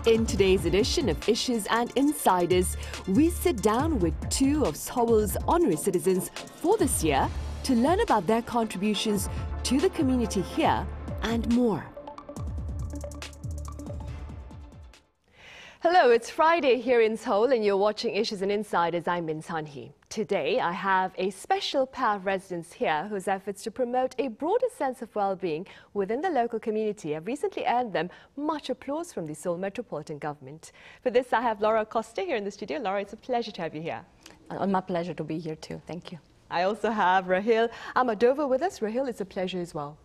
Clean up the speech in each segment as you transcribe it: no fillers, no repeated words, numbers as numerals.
In today's edition of Issues and Insiders, we sit down with two of Seoul's honorary citizens for this year to learn about their contributions to the community here and more. Hello, it's Friday here in Seoul and you're watching Issues and Insiders. I'm Min Sunhee. Today, I have a special pair of residents here whose efforts to promote a broader sense of well-being within the local community have recently earned them much applause from the Seoul Metropolitan Government. For this, I have Laura ACOSTA here in the studio. Laura, it's a pleasure to have you here. My pleasure to be here too. Thank you. I also have Rahil AHMADOVA with us. Rahil, it's a pleasure as well.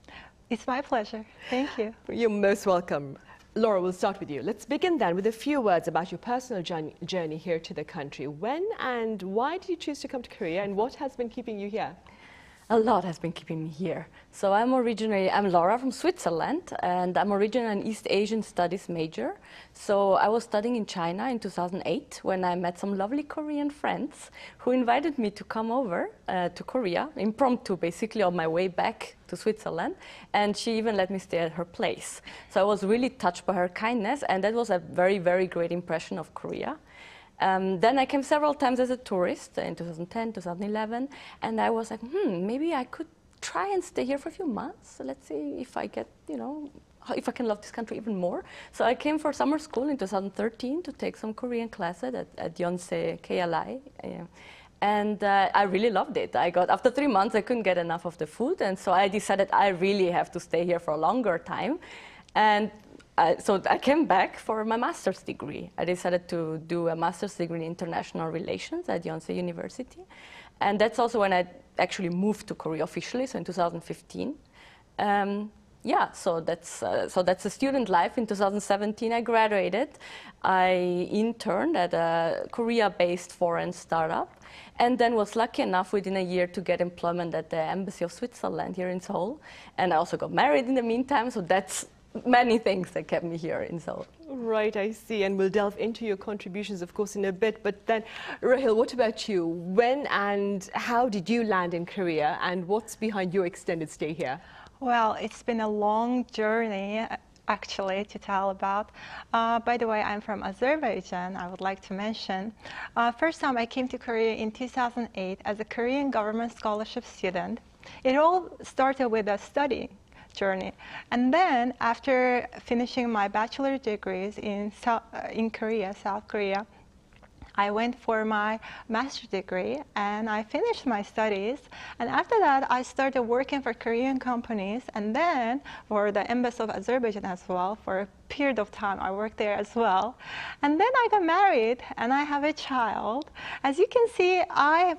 It's my pleasure. Thank you. You're most welcome. Laura, we'll start with you. Let's begin then with a few words about your personal journey here to the country. When and why did you choose to come to Korea, and what has been keeping you here? A lot has been keeping me here. So I'm Laura from Switzerland, and I'm originally an East Asian Studies major. So I was studying in China in 2008 when I met some lovely Korean friends who invited me to come over to Korea, impromptu basically on my way back to Switzerland, and she even let me stay at her place. So I was really touched by her kindness, and that was a very, very great impression of Korea. Then I came several times as a tourist in 2010, 2011, and I was like, maybe I could try and stay here for a few months. So let's see if I get, if I can love this country even more. So I came for summer school in 2013 to take some Korean classes at Yonsei KLI. And I really loved it. After 3 months, I couldn't get enough of the food, and so I decided I really have to stay here for a longer time. And so I came back for my master's degree. I decided to do a master's degree in international relations at Yonsei University. And that's also when I actually moved to Korea officially, so in 2015. So that's the student life. In 2017, I graduated. I interned at a Korea-based foreign startup, and then was lucky enough within a year to get employment at the Embassy of Switzerland here in Seoul. And I also got married in the meantime, so that's many things that kept me here in Seoul. Right, I see, and we'll delve into your contributions, of course, in a bit. But then, Rahil, what about you? When and how did you land in Korea, and what's behind your extended stay here? Well, it's been a long journey, actually, to tell about. By the way, I'm from Azerbaijan, I would like to mention. First time I came to Korea in 2008 as a Korean government scholarship student. It all started with a study journey. And then after finishing my bachelor degrees in Korea, South Korea, I went for my master's degree and I finished my studies. And after that, I started working for Korean companies and then for the Embassy of Azerbaijan as well. For a period of time, I worked there as well. And then I got married and I have a child. As you can see,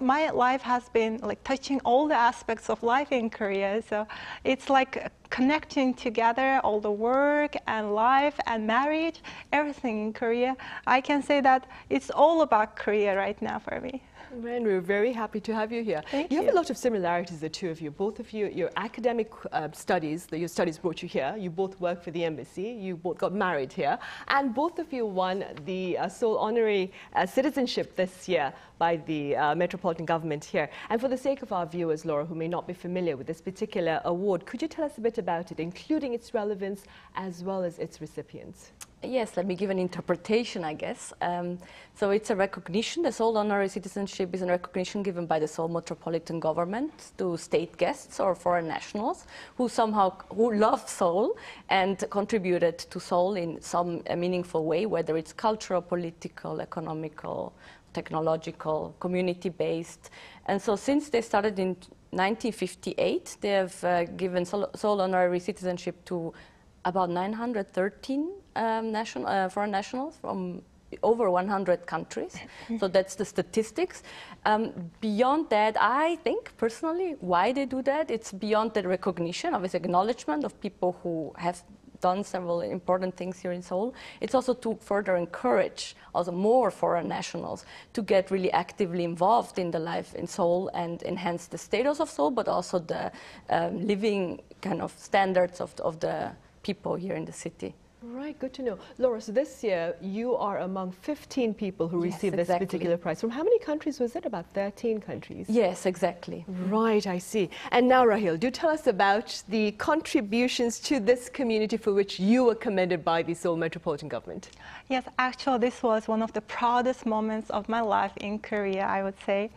my life has been like touching all the aspects of life in Korea. So it's like connecting together all the work and life and marriage, everything in Korea. I can say that it's all about Korea right now for me. And we're very happy to have you here. Thank you. You have a lot of similarities, the two of you. Both of you, your academic studies, your studies brought you here. You both work for the embassy. You both got married here. And both of you won the Seoul Honorary Citizenship this year by the Metropolitan Government here. And for the sake of our viewers, Laura, who may not be familiar with this particular award, could you tell us a bit about it, including its relevance as well as its recipients? Yes, let me give an interpretation, I guess. So it's a recognition. The Seoul Honorary Citizenship is a recognition given by the Seoul Metropolitan Government to state guests or foreign nationals who love Seoul and contributed to Seoul in some meaningful way, whether it's cultural, political, economical, technological, community-based. And so since they started in 1958, they have given Seoul Honorary Citizenship to about 913 foreign nationals from over 100 countries. So that's the statistics. Beyond that, I think personally why they do that, it's beyond the recognition of its acknowledgement of people who have done several important things here in Seoul. It's also to further encourage also more foreign nationals to get really actively involved in the life in Seoul and enhance the status of Seoul, but also the living kind of standards of the people here in the city. Right. Right, good to know. Laura, so this year you are among 15 people who received this particular prize. From how many countries was it? About 13 countries? Yes, exactly. Right, I see. And now, Rahil, do tell us about the contributions to this community for which you were commended by the Seoul Metropolitan Government. Yes, actually, this was one of the proudest moments of my life in Korea, I would say.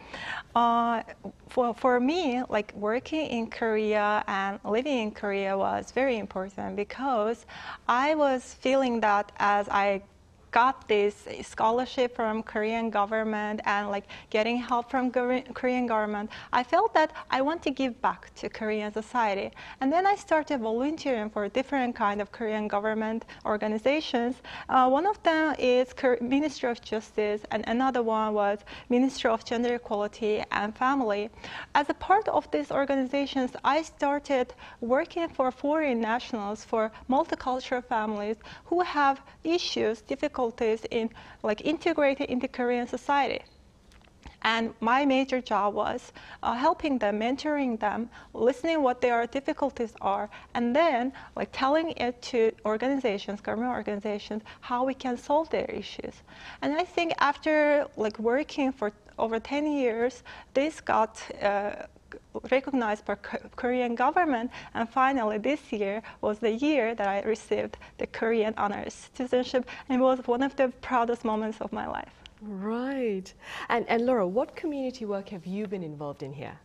For me, like working in Korea and living in Korea was very important because I was feeling that as I got this scholarship from Korean government and like getting help from Korean government, I felt that I want to give back to Korean society. And then I started volunteering for different kind of Korean government organizations. One of them is Ministry of Justice, and another one was Ministry of Gender Equality and Family. As a part of these organizations, I started working for foreign nationals, for multicultural families who have issues, difficulties in like integrating into Korean society. And my major job was helping them, mentoring them, listening what their difficulties are, and then like telling it to organizations, government organizations, how we can solve their issues. And I think after like working for over 10 years, this got recognized by Korean government, and finally this year was the year that I received the Korean Honorary Citizenship, and it was one of the proudest moments of my life. Right. And Laura, what community work have you been involved in here?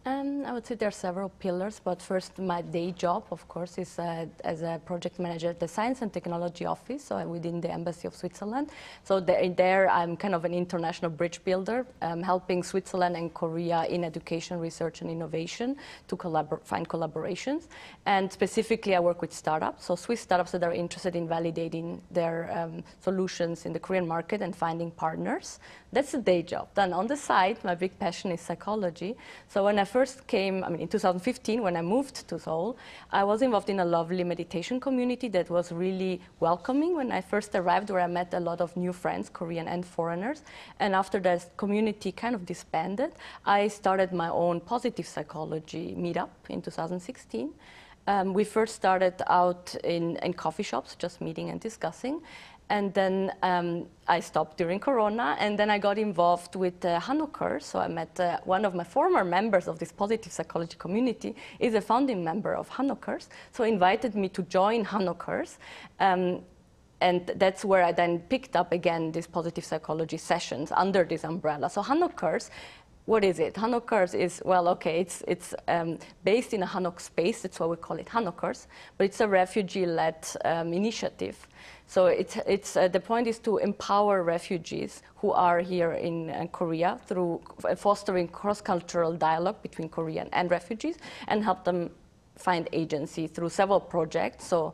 I would say there are several pillars, but first my day job, of course, is as a project manager at the Science and Technology Office, so within the Embassy of Switzerland. So there I'm kind of an international bridge builder, helping Switzerland and Korea in education, research and innovation to find collaborations. And specifically I work with startups, so Swiss startups that are interested in validating their solutions in the Korean market and finding partners. That's the day job. Then on the side, my big passion is psychology. So when I first came, in 2015, when I moved to Seoul, I was involved in a lovely meditation community that was really welcoming when I first arrived, where I met a lot of new friends, Korean and foreigners. And after that community kind of disbanded, I started my own positive psychology meetup in 2016. We first started out in coffee shops, just meeting and discussing. And then I stopped during Corona, and then I got involved with Hanokers. So I met one of my former members of this positive psychology community is a founding member of Hanokers, so invited me to join Hanokers. And that's where I then picked up again these positive psychology sessions under this umbrella. So Hanokers, what is it? Hanokers is, well, okay, it's based in a Hanok space, that's why we call it Hanokers, but it's a refugee-led initiative. So the point is to empower refugees who are here in Korea through fostering cross-cultural dialogue between Korean and refugees and help them find agency through several projects. So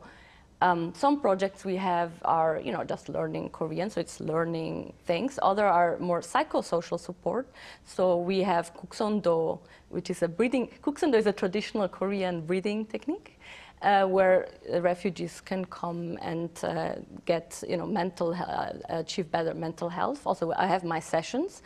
some projects we have are, just learning Korean, so it's learning things. Other are more psychosocial support. So we have Kukseondo, which is a breathing. Kukseondo is a traditional Korean breathing technique, where refugees can come and get, achieve better mental health. Also, I have my sessions,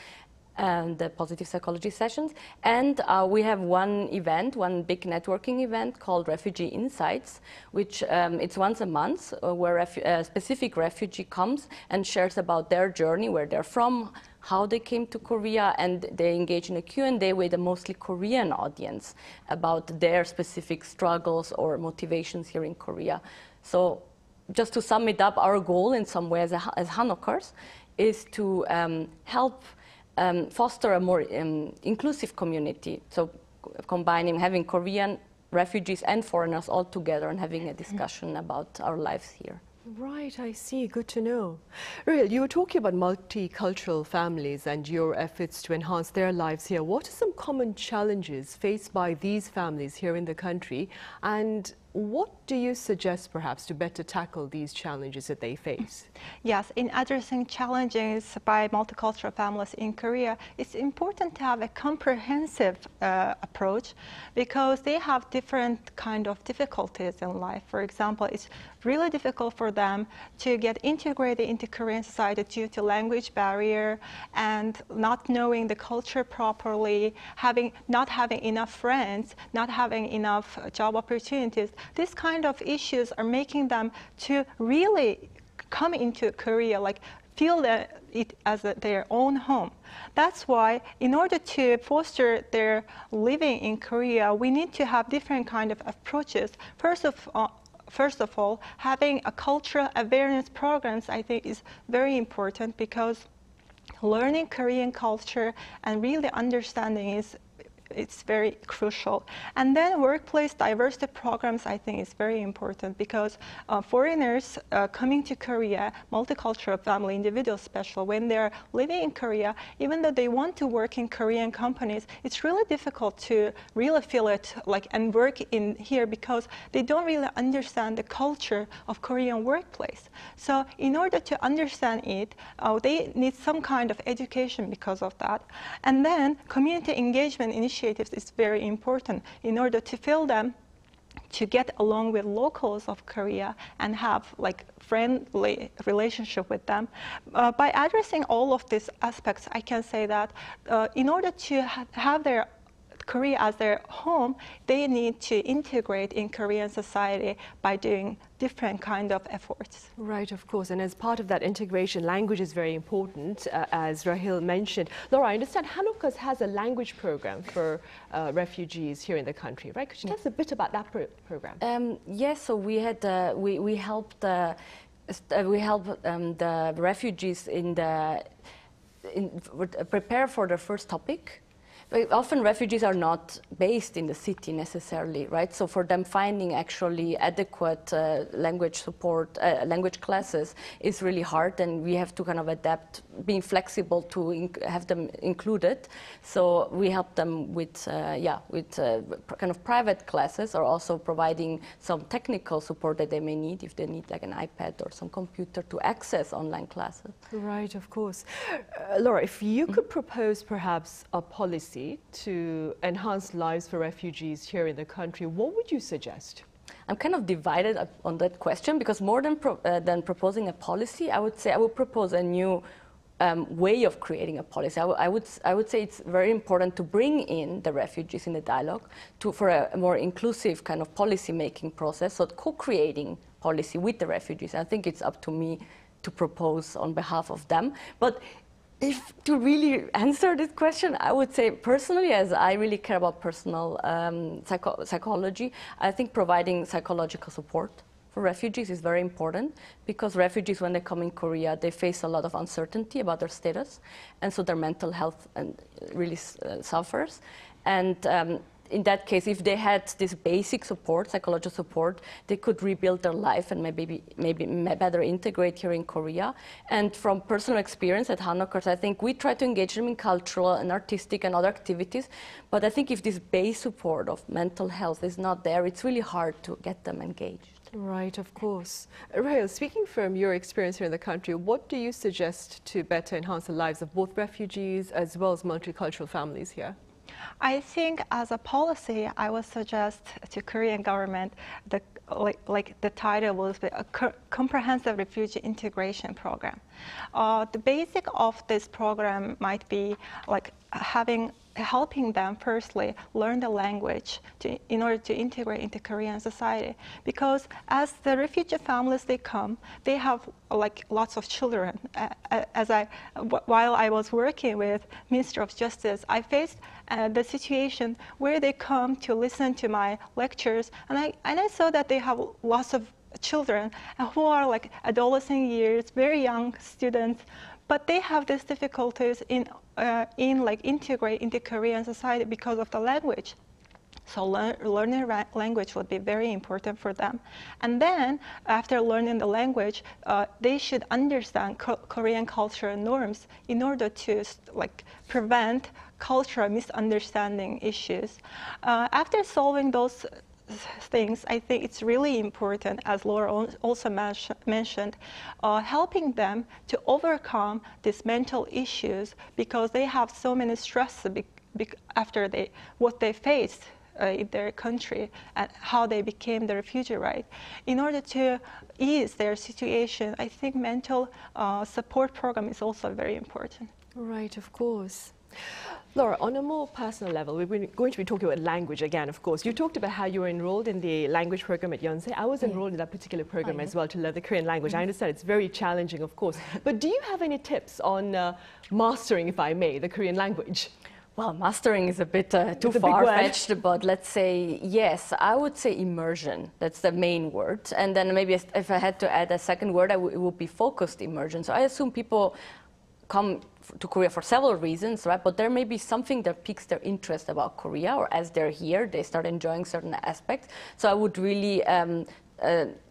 and the positive psychology sessions. And we have one big networking event called Refugee Insights, which it's once a month, where a specific refugee comes and shares about their journey, where they're from, how they came to Korea, and they engage in a Q&A with a mostly Korean audience about their specific struggles or motivations here in Korea. So just to sum it up, our goal in some ways as Hanokers is to help foster a more inclusive community. So combining, having Korean refugees and foreigners all together and having a discussion about our lives here. Right, I see. Good to know. Rahil, you were talking about multicultural families and your efforts to enhance their lives here. What are some common challenges faced by these families here in the country, and what do you suggest perhaps to better tackle these challenges that they face? Yes, in addressing challenges by multicultural families in Korea, it's important to have a comprehensive approach, because they have different kind of difficulties in life. For example, it's really difficult for them to get integrated into Korean society due to language barrier and not knowing the culture properly, not having enough friends, not having enough job opportunities. these kind of issues are making them to really come into Korea, like feel it as their own home. That's why in order to foster their living in Korea, we need to have different kind of approaches. First of all, having a cultural awareness programs, I think, is very important, because learning Korean culture and really understanding it's very crucial. And then workplace diversity programs, I think, is very important, because foreigners coming to Korea, multicultural family individuals especially, when they're living in Korea, even though they want to work in Korean companies, it's really difficult to really feel it like and work in here, because they don't really understand the culture of Korean workplace. So in order to understand it, they need some kind of education because of that. And then community engagement initiatives is very important in order to feel them to get along with locals of Korea and have like friendly relationship with them. By addressing all of these aspects, I can say that in order to have their Korea as their home, they need to integrate in Korean society by doing different kind of efforts. Right, of course. And as part of that integration, language is very important, as Rahil mentioned. Laura, I understand ACOSTA has a language program for refugees here in the country, right? Could you tell us a bit about that program? Yes, so we had we helped the refugees prepare for their first topic. Often refugees are not based in the city necessarily, right? So for them, finding actually adequate language support, language classes is really hard, and we have to kind of adapt, being flexible to have them included. So we help them with, kind of private classes, or also providing some technical support that they may need, if they need like an iPad or some computer to access online classes. Right, of course. Laura, if you could propose perhaps a policy to enhance lives for refugees here in the country, what would you suggest? I'm kind of divided on that question, because more than proposing a policy, I would say I would propose a new way of creating a policy. I would say it's very important to bring in the refugees in the dialogue for a more inclusive kind of policy-making process, so co-creating policy with the refugees. I think it's up to me to propose on behalf of them. But if to really answer this question, I would say personally, as I really care about personal psychology, I think providing psychological support for refugees is very important, because refugees, when they come in Korea, they face a lot of uncertainty about their status, and so their mental health really suffers. And in that case, if they had this basic support, psychological support, they could rebuild their life and maybe better integrate here in Korea. And from personal experience at ACOSTA, I think we try to engage them in cultural and artistic and other activities. But I think if this base support of mental health is not there, it's really hard to get them engaged. Right, of course. Rahil, speaking from your experience here in the country, what do you suggest to better enhance the lives of both refugees as well as multicultural families here? I think as a policy, I would suggest to Korean government the title was a comprehensive refugee integration program. The basic of this program might be like helping them firstly learn the language in order to integrate into Korean society, because as the refugee families they come, they have like lots of children. While I was working with Minister of Justice, I faced the situation where they come to listen to my lectures, and I saw that they have lots of children who are like adolescent years, very young students, but they have these difficulties in integrate into Korean society because of the language. So learning language would be very important for them. And then after learning the language, they should understand Korean cultural norms in order to prevent cultural misunderstanding issues. After solving those things, I think it's really important, as Laura also mentioned, helping them to overcome these mental issues, because they have so many stress after what they faced in their country and how they became the refugee, right? In order to ease their situation, I think mental support program is also very important. Right, of course. Laura, on a more personal level, we're going to be talking about language again, of course. You talked about how you were enrolled in the language program at Yonsei. I was enrolled in that particular program as well to learn the Korean language. I understand it's very challenging, of course. But do you have any tips on mastering, if I may, the Korean language? Well, mastering is a bit too far-fetched, but let's say, yes, I would say immersion. That's the main word. And then maybe if I had to add a second word, it would be focused immersion. So I assume people come to Korea for several reasons, right? But there may be something that piques their interest about Korea, or as they're here, they start enjoying certain aspects. So I would really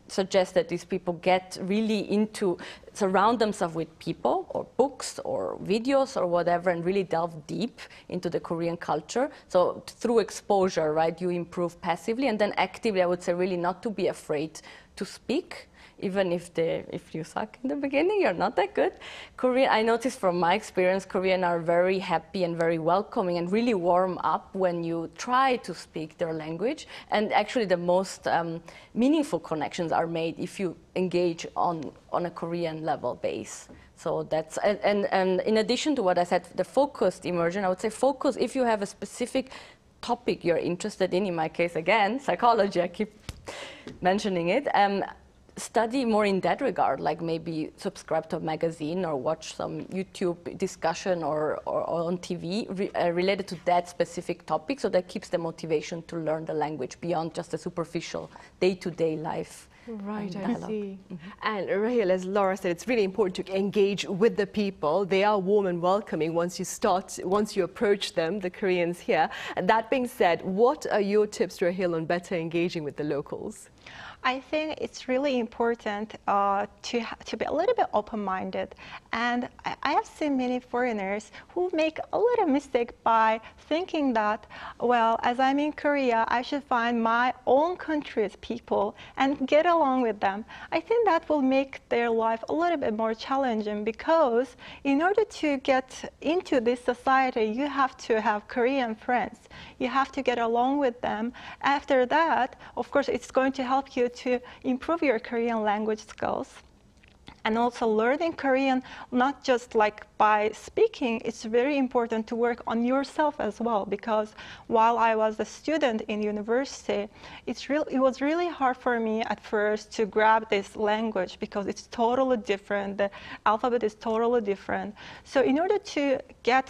suggest that these people get really into, surround themselves with people or books or videos or whatever, and really delve deep into the Korean culture. So through exposure, right, you improve passively, and then actively, I would say really not to be afraid to speak. Even if you suck in the beginning, you're not that good. Korean, I noticed from my experience, Korean are very happy and very welcoming and really warm up when you try to speak their language. And actually the most meaningful connections are made if you engage on a Korean level base. So that's, and in addition to what I said, the focused immersion, I would say focus if you have a specific topic you're interested in my case, again, psychology, I keep mentioning it. Study more in that regard, like maybe subscribe to a magazine or watch some YouTube discussion or on TV related to that specific topic, so that keeps the motivation to learn the language beyond just the superficial day-to-day life. Right, I see. And Rahil, as Laura said, it's really important to engage with the people. They are warm and welcoming once you approach them, the Koreans here. And that being said, what are your tips, Rahil, on better engaging with the locals? I think it's really important to be a little bit open-minded. And I have seen many foreigners who make a little mistake by thinking that, well, as I'm in Korea, I should find my own country's people and get along with them. I think that will make their life a little bit more challenging, because in order to get into this society, you have to have Korean friends. You have to get along with them. After that, of course, it's going to help you to improve your Korean language skills. And also learning Korean, not just like by speaking, it's very important to work on yourself as well, because while I was a student in university, it was really hard for me at first to grab this language, because it's totally different, the alphabet is totally different. So in order to get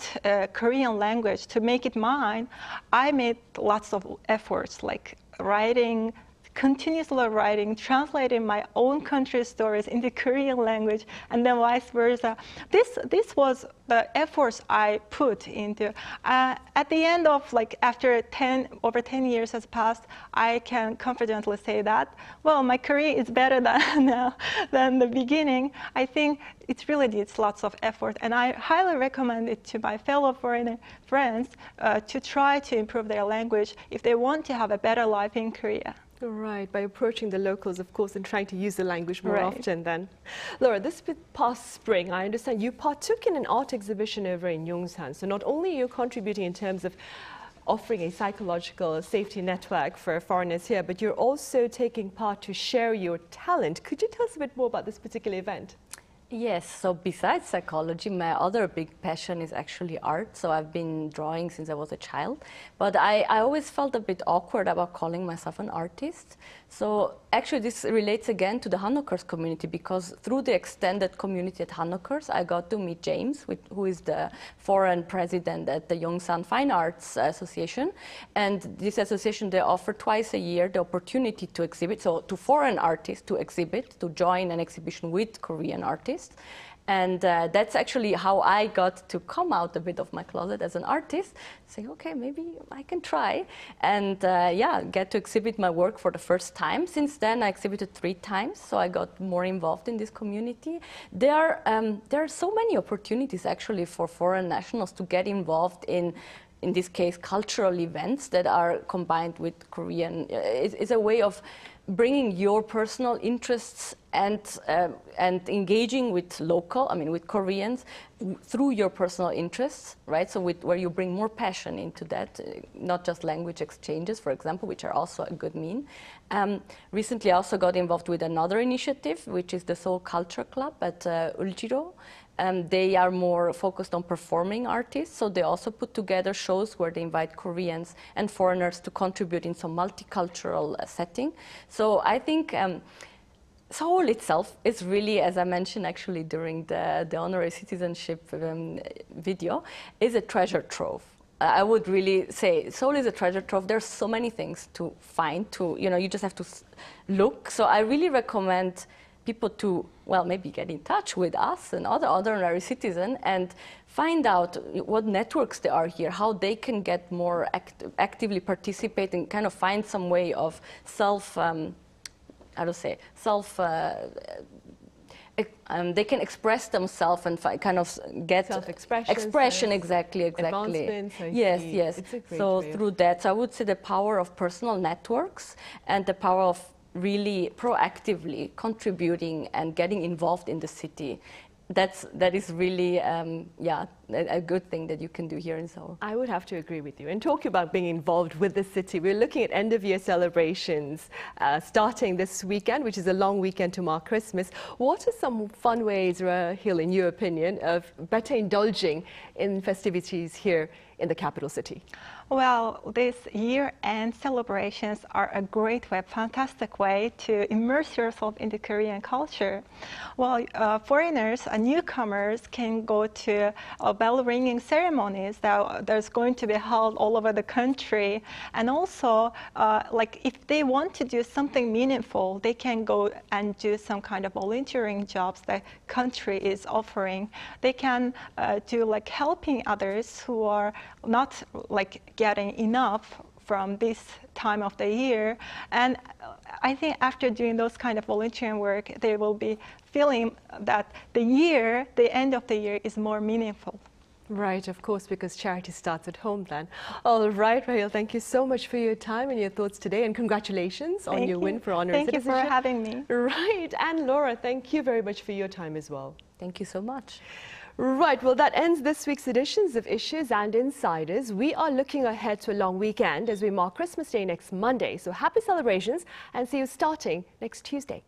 Korean language, to make it mine, I made lots of efforts, like writing, continuously writing, translating my own country's stories into Korean language, and then vice versa. This was the efforts I put into. At the end of, like, after over 10 years has passed, I can confidently say that, well, my Korean is better than the beginning. I think it really needs lots of effort, and I highly recommend it to my fellow foreigner friends to try to improve their language if they want to have a better life in Korea. Right, by approaching the locals, of course, and trying to use the language more often then. Laura, this past spring, I understand you partook in an art exhibition over in Yongsan. So not only are you contributing in terms of offering a psychological safety network for foreigners here, but you're also taking part to share your talent. Could you tell us a bit more about this particular event? Yes, so besides psychology, my other big passion is actually art. So I've been drawing since I was a child, but I always felt a bit awkward about calling myself an artist. So actually this relates again to the Hanokers community, because through the extended community at Hanokers, I got to meet James, who is the foreign president at the Yongsan Fine Arts Association. And this association, they offer twice a year the opportunity to exhibit, so to foreign artists to exhibit, to join an exhibition with Korean artists. And that's actually how I got to come out a bit of my closet as an artist, say, okay, maybe I can try, and yeah, get to exhibit my work for the first time. Since then, I exhibited 3 times, so I got more involved in this community. There are so many opportunities actually for foreign nationals to get involved in this case, cultural events that are combined with Korean. It's a way of bringing your personal interests and engaging with local, with Koreans through your personal interests, right? So where you bring more passion into that, not just language exchanges, for example, which are also a good mean. Recently I also got involved with another initiative, which is the Seoul Culture Club at Uljiro. They are more focused on performing artists, so they also put together shows where they invite Koreans and foreigners to contribute in some multicultural setting. So I think Seoul itself is really, as I mentioned actually during the Honorary Citizenship video, is a treasure trove. I would really say Seoul is a treasure trove. There's so many things to find, you just have to look. So I really recommend people to, well, maybe get in touch with us and other honorary citizens and find out what networks there are here, how they can get more actively participate and kind of find some way of they can express themselves and kind of get expression, exactly. Yes. So through that, so I would say the power of personal networks and the power of really proactively contributing and getting involved in the city. That is really, a good thing that you can do here in Seoul. I would have to agree with you. And talking about being involved with the city, we're looking at end-of-year celebrations starting this weekend, which is a long weekend to mark Christmas. What are some fun ways, Rahil, in your opinion, of better indulging in festivities here in the capital city? Well, these year-end celebrations are a great way, fantastic way to immerse yourself into Korean culture. Well, foreigners, newcomers can go to bell-ringing ceremonies that's going to be held all over the country. And also, if they want to do something meaningful, they can go and do some kind of volunteering jobs that country is offering. They can do helping others who are not getting enough from this time of the year. And I think after doing those kind of volunteering work, they will be feeling that the end of the year is more meaningful. Right, of course, because charity starts at home then. All right, Rahil, thank you so much for your time and your thoughts today, and congratulations on your win for Honorary Citizenship. Thank you for having me. Right, and Laura, thank you very much for your time as well. Thank you so much. Right, well, that ends this week's editions of Issues and Insiders. We are looking ahead to a long weekend as we mark Christmas Day next Monday. So happy celebrations and see you starting next Tuesday.